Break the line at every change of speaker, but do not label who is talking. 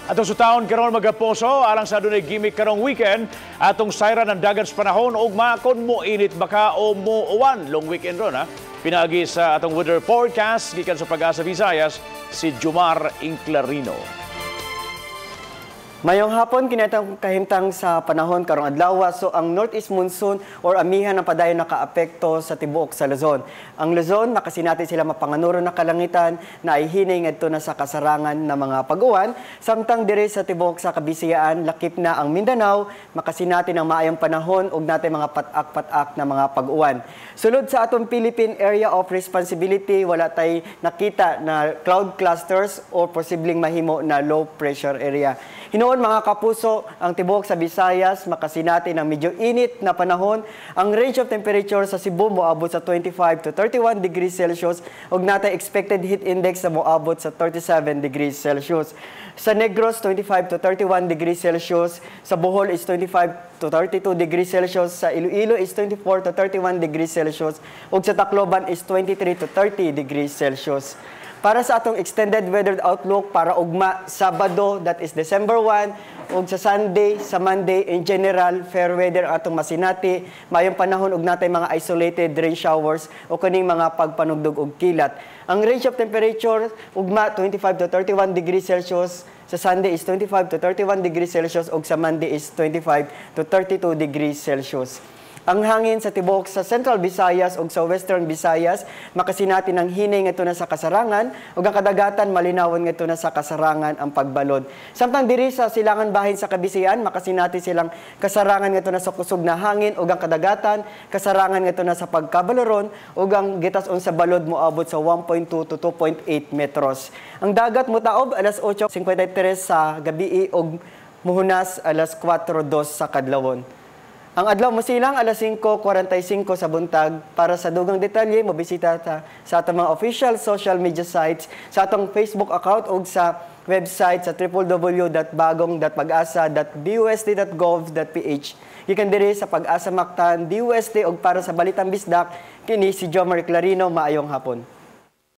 Atong sutahon karon magaposo alang sa dunay gimmick karong weekend atong sayra ng dagan sa panahon ug makon mo init baka o mo uwan long weekend ron ha. Pinaagi sa atong weather forecast gikan sa Pag-asa Visayas si Jomar Inclarino.
Mayong hapon kinatang kahimtang sa panahon karong adlaw, so ang northeast monsoon or amihan ng padayon nakaapekto sa tibuok sa Luzon. Ang Luzon makasinati sila mapanganuro na kalangitan na ay hinay ngadto na sa kasarangan ng mga pag-uwan, samtang dire sa tibuok sa Kabisayaan lakip na ang Mindanao makasinati ng maayong panahon ug natay mga patak-patak na mga pag-uwan. Sulod sa atong Philippine Area of Responsibility, wala tay nakita na cloud clusters o posibleng mahimo na low pressure area. Hinoon mga kapuso, ang tibuok sa Visayas makasinati ng medyo init na panahon. Ang range of temperature sa Cebu moabot sa 25 to 31 degrees Celsius ug natay expected heat index na moabot sa 37 degrees Celsius. Sa Negros 25 to 31 degrees Celsius, sa Bohol is 25 to 32 degrees Celsius, sa Iloilo is 24 to 31 degrees Celsius ug sa Tacloban is 23 to 30 degrees Celsius. Para sa atong extended weather outlook para ugma Sabado, that is December 1, ug sa Sunday, sa Monday, in general, fair weather atong masinati, mayong panahon ug natay mga isolated rain showers o kaning mga pagpanugdog og kilat. Ang range of temperature ugma 25 to 31 degrees Celsius, sa Sunday is 25 to 31 degrees Celsius ug sa Monday is 25 to 32 degrees Celsius. Ang hangin sa tibuok sa Central Visayas ug sa Western Visayas makasinati ng hinay ngadto na sa kasarangan ug ang kadagatan malinawon ngadto na sa kasarangan ang pagbalod. Samtang diri sa silangan bahin sa Kabisayaan makasinati silang kasarangan ngadto na sa kusog na hangin ug ang kadagatan kasarangan ngadto na sa pagkabaloron ug ang gitas-on sa balod moabot sa 1.2 to 2.8 metros. Ang dagat motaob alas 8:53 sa gabii ug muhunas alas 4:02 sa kadlawon. Ang adlaw mo silang alas 5:45 sa buntag. Para sa dugang detalye, mabisita sa atong mga official social media sites, sa atong Facebook account ug sa website sa www.bagong.pagasa.busd.gov.ph. Gikan diri sa Pag-asa Mactan, DUSD ug para sa Balitang Bisdak, kini si Jomar Inclarino, maayong hapon.